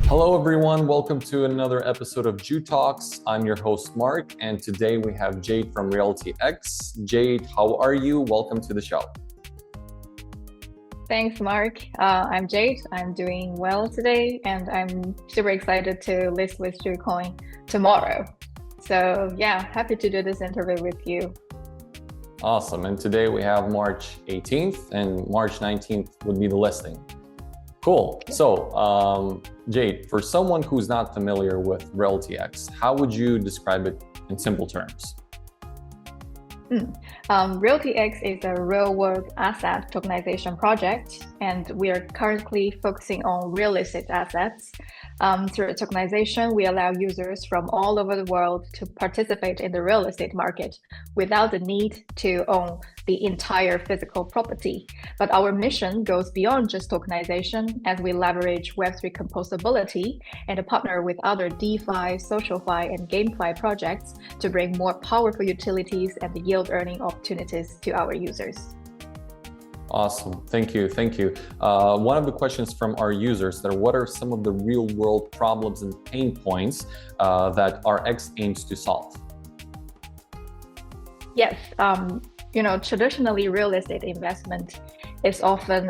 Hello, everyone. Welcome to another episode of JuTalks. I'm your host, Mark, and today we have Jade from RealtyX. Jade, how are you? Welcome to the show. Thanks, Mark. I'm Jade. I'm doing well today, and I'm super excited to list with JuCoin tomorrow. So yeah, happy to do this interview with you. Awesome. And today we have March 18th, and March 19th would be the listing. Cool. So, Jade, for someone who's not familiar with RealtyX, how would you describe it in simple terms? RealtyX is a real-world asset tokenization project, and we are currently focusing on real estate assets. Through tokenization, we allow users from all over the world to participate in the real estate market without the need to own the entire physical property. But our mission goes beyond just tokenization as we leverage Web3 composability and partner with other DeFi, SocialFi, and GameFi projects to bring more powerful utilities and yield earning opportunities to our users. Awesome. Thank you. Thank you. One of the questions from our users are, what are some of the real world problems and pain points that RX aims to solve? Yes. Traditionally, real estate investment is often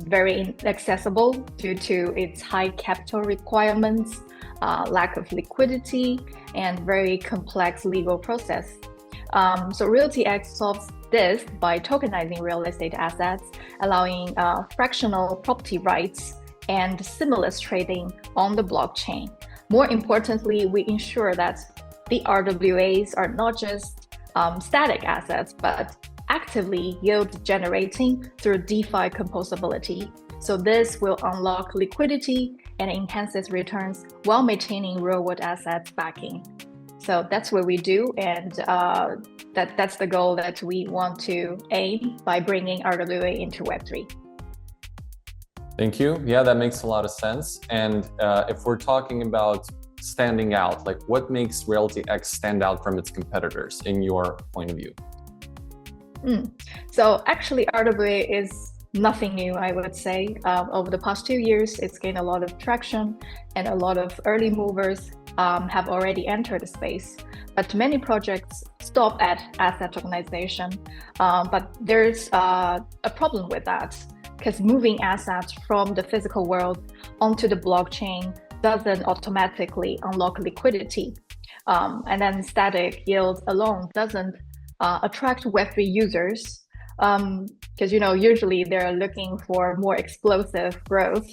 very inaccessible due to its high capital requirements, lack of liquidity, and very complex legal process. So RealtyX solves this by tokenizing real estate assets, allowing fractional property rights and seamless trading on the blockchain. More importantly, we ensure that the RWAs are not just static assets, but actively yield generating through DeFi composability. So this will unlock liquidity and enhances returns while maintaining real-world assets backing. So that's what we do, and that's the goal that we want to aim by bringing RWA into Web3. Thank you. Yeah, that makes a lot of sense. And if we're talking about standing out, like what makes RealtyX stand out from its competitors in your point of view? So actually, RWA is nothing new, I would say. Over the past 2 years, it's gained a lot of traction, and a lot of early movers have already entered the space. But many projects stop at asset tokenization. But there's a problem with that, because moving assets from the physical world onto the blockchain doesn't automatically unlock liquidity. And then static yield alone doesn't attract Web3 users, because usually they're looking for more explosive growth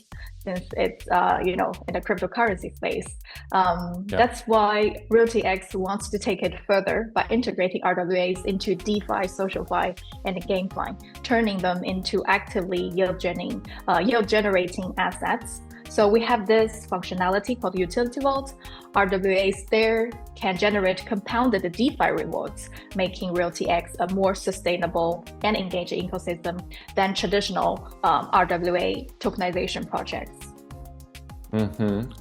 since it's in the cryptocurrency space. That's why RealtyX wants to take it further by integrating RWAs into DeFi, SocialFi, and GameFi, turning them into actively yield generating assets. So we have this functionality called Utility Vault. RWAs there can generate compounded DeFi rewards, making RealtyX a more sustainable and engaging ecosystem than traditional RWA tokenization projects.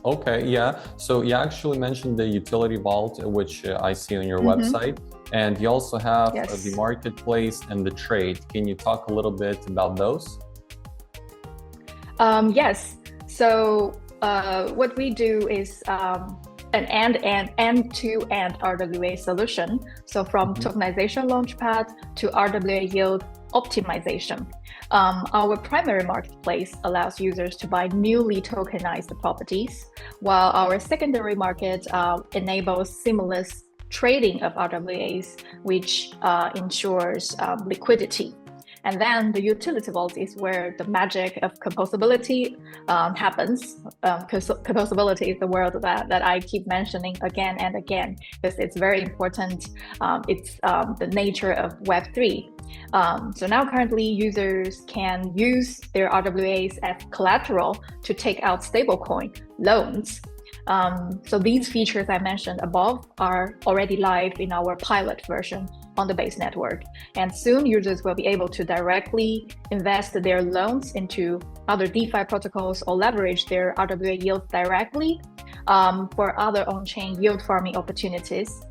Okay, yeah. So you actually mentioned the Utility Vault, which I see on your website, and you also have the marketplace and the trade. Can you talk a little bit about those? Yes. So what we do is an end-to-end RWA solution. So from tokenization launchpad to RWA yield optimization. Our primary marketplace allows users to buy newly tokenized properties, while our secondary market enables seamless trading of RWAs, which ensures liquidity. And then the utility vault is where the magic of composability happens. Because composability is the word that I keep mentioning again and again, because it's very important. It's the nature of Web3. So now currently users can use their RWAs as collateral to take out stablecoin loans. So these features I mentioned above are already live in our pilot version on the base network. And soon users will be able to directly invest their loans into other DeFi protocols or leverage their RWA yield directly for other on-chain yield farming opportunities.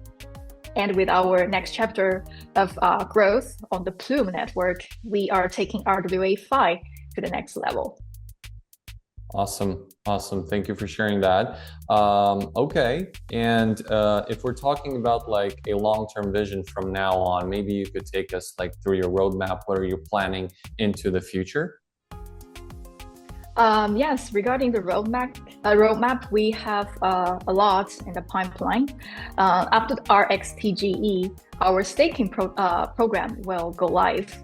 And with our next chapter of growth on the Plume network, we are taking RWA Fi to the next level. Awesome. Awesome. Thank you for sharing that. Okay. And if we're talking about like a long-term vision from now on, maybe you could take us like through your roadmap. What are you planning into the future? Yes, regarding the roadmap, we have a lot in the pipeline. After the RXTGE, our program will go live,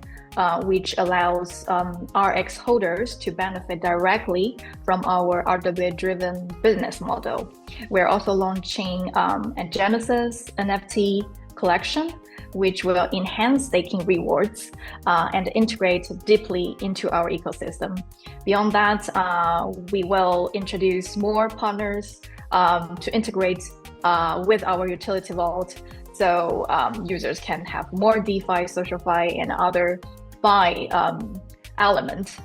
which allows RX holders to benefit directly from our RWA-driven business model. We're also launching a Genesis NFT collection, which will enhance staking rewards and integrate deeply into our ecosystem. Beyond that, we will introduce more partners to integrate with our utility vault, so users can have more DeFi, SocialFi, and other Fi element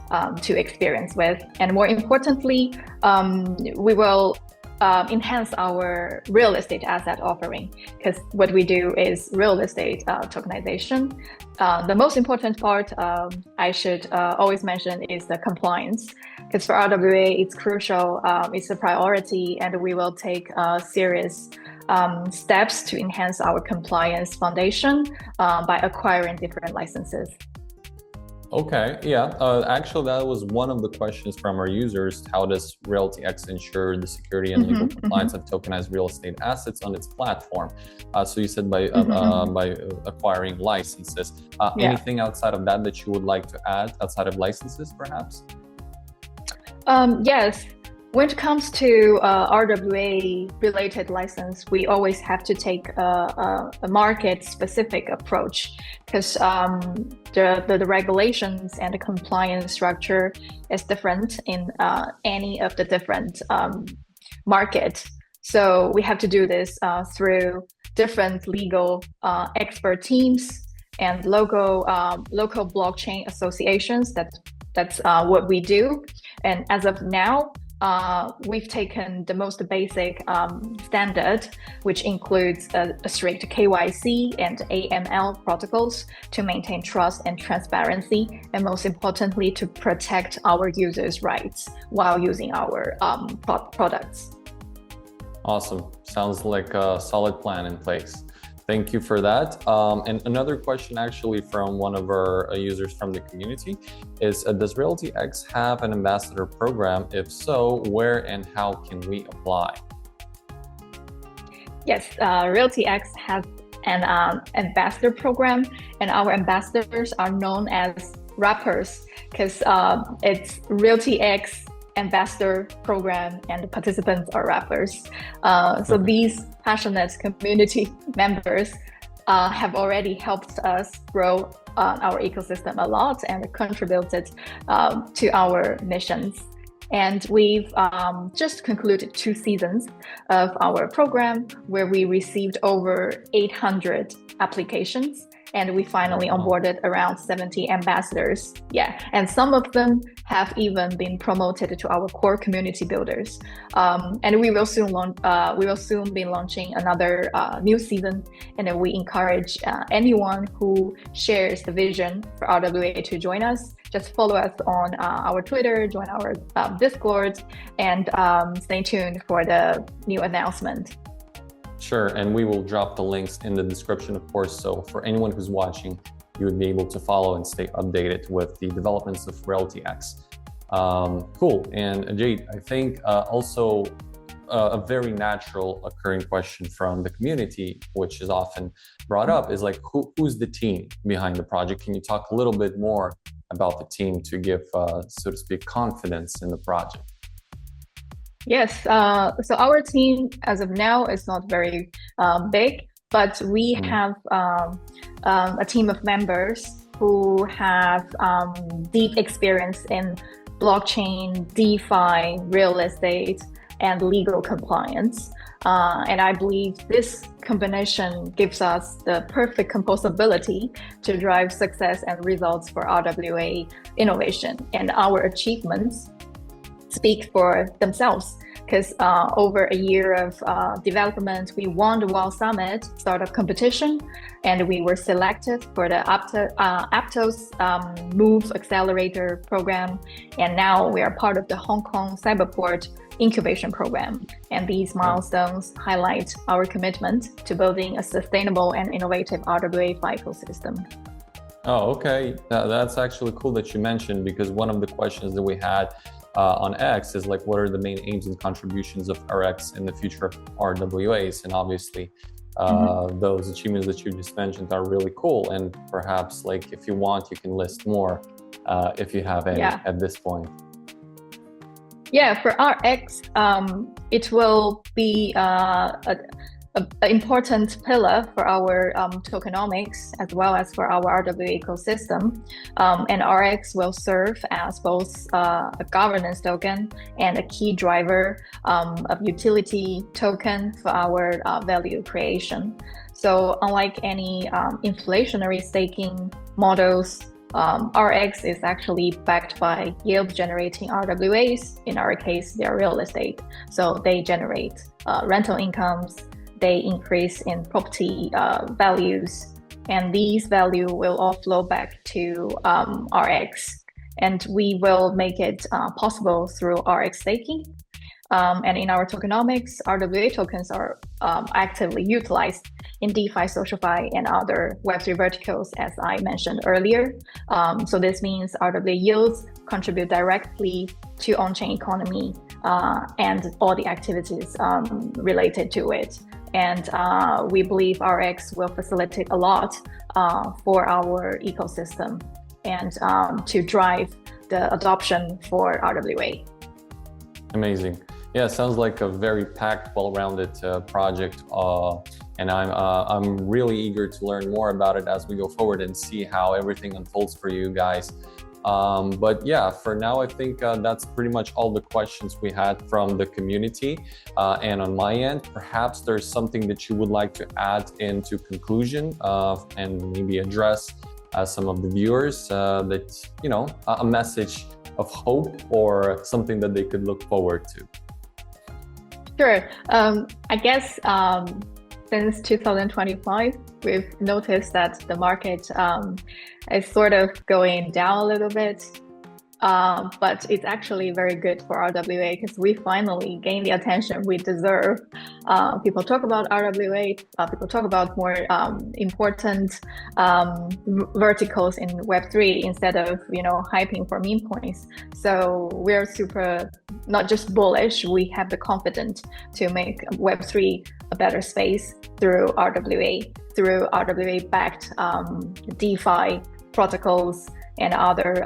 to experience with. And more importantly, we will enhance our real estate asset offering, because what we do is real estate tokenization. The most important part I should always mention is the compliance, because for RWA it's crucial, it's a priority, and we will take serious steps to enhance our compliance foundation by acquiring different licenses. Okay, yeah. Actually, that was one of the questions from our users. How does RealtyX ensure the security and legal compliance of tokenized real estate assets on its platform? So you said by acquiring licenses. Anything outside of that that you would like to add, outside of licenses, perhaps? Yes. When it comes to RWA-related license, we always have to take a market-specific approach, because the regulations and the compliance structure is different in any of the different markets. So we have to do this through different legal expert teams and local blockchain associations. That's what we do. And as of now, we've taken the most basic standard, which includes a strict KYC and AML protocols to maintain trust and transparency, and most importantly, to protect our users' rights while using our products. Awesome. Sounds like a solid plan in place. Thank you for that. And another question actually from one of our users from the community is, does RealtyX have an ambassador program? If so, where and how can we apply? Yes, RealtyX has an ambassador program, and our ambassadors are known as rappers, because it's RealtyX ambassador program and the participants are rappers. So these passionate community members have already helped us grow our ecosystem a lot and contributed to our missions. And we've just concluded 2 seasons of our program, where we received over 800 applications, and we finally onboarded around 70 ambassadors. Yeah, and some of them have even been promoted to our core community builders. And we will soon be launching another new season, and then we encourage anyone who shares the vision for RWA to join us. Just follow us on our Twitter, join our Discord, and stay tuned for the new announcement. Sure, and we will drop the links in the description, of course, so for anyone who's watching, you would be able to follow and stay updated with the developments of RealtyX. Cool, and Jade, I think also a very natural occurring question from the community, which is often brought up, is like, who's the team behind the project? Can you talk a little bit more about the team to give, so to speak, confidence in the project? Yes, so our team as of now is not very big, but we have a team of members who have deep experience in blockchain, DeFi, real estate, and legal compliance. And I believe this combination gives us the perfect composability to drive success and results for RWA innovation, and our achievements speak for themselves. because over a year of development, we won the World Summit startup competition, and we were selected for the Aptos Move Accelerator program, and now we are part of the Hong Kong Cyberport incubation program. And these milestones highlight our commitment to building a sustainable and innovative RWA ecosystem. Oh, okay. That's actually cool that you mentioned, because one of the questions that we had on X is like, what are the main aims and contributions of RX in the future of RWAs? And obviously, those achievements that you just mentioned are really cool. And perhaps, like, if you want, you can list more if you have any at this point. Yeah, for RX, it will be an important pillar for our tokenomics as well as for our RWA ecosystem. And RX will serve as both a governance token and a key driver of utility token for our value creation. So unlike any inflationary staking models, RX is actually backed by yield-generating RWAs. In our case, they are real estate. So they generate rental incomes, they increase in property values, and these value will all flow back to RX. And we will make it possible through RX staking. And in our tokenomics, RWA tokens are actively utilized in DeFi, SocialFi, and other Web3 verticals, as I mentioned earlier. So this means RWA yields contribute directly to on-chain economy and all the activities related to it. And we believe RX will facilitate a lot for our ecosystem and to drive the adoption for RWA. Amazing. Yeah, sounds like a very packed, well-rounded project, and I'm really eager to learn more about it as we go forward and see how everything unfolds for you guys. But yeah, for now, I think that's pretty much all the questions we had from the community. And on my end, perhaps there's something that you would like to add into conclusion and maybe address some of the viewers that, you know, a message of hope or something that they could look forward to. Sure. I guess since 2025, we've noticed that the market is sort of going down a little bit, but it's actually very good for RWA because we finally gain the attention we deserve. People talk about RWA, people talk about more important verticals in Web3 instead of, you know, hyping for meme coins. So we're super, not just bullish, we have the confidence to make Web3 a better space through RWA-backed DeFi protocols and other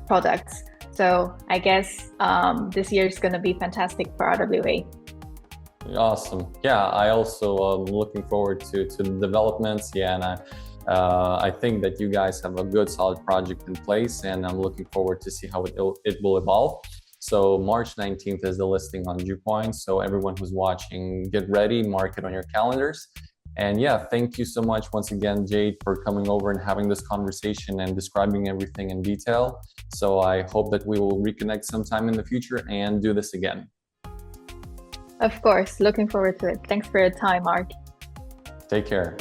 products. So I guess this year is going to be fantastic for RWA. Awesome. Yeah, I also am looking forward to the developments. Yeah, and I think that you guys have a good, solid project in place, and I'm looking forward to see how it will evolve. So March 19th is the listing on JuCoin. So everyone who's watching, get ready, mark it on your calendars. And yeah, thank you so much once again, Jade, for coming over and having this conversation and describing everything in detail. So I hope that we will reconnect sometime in the future and do this again. Of course, looking forward to it. Thanks for your time, Mark. Take care.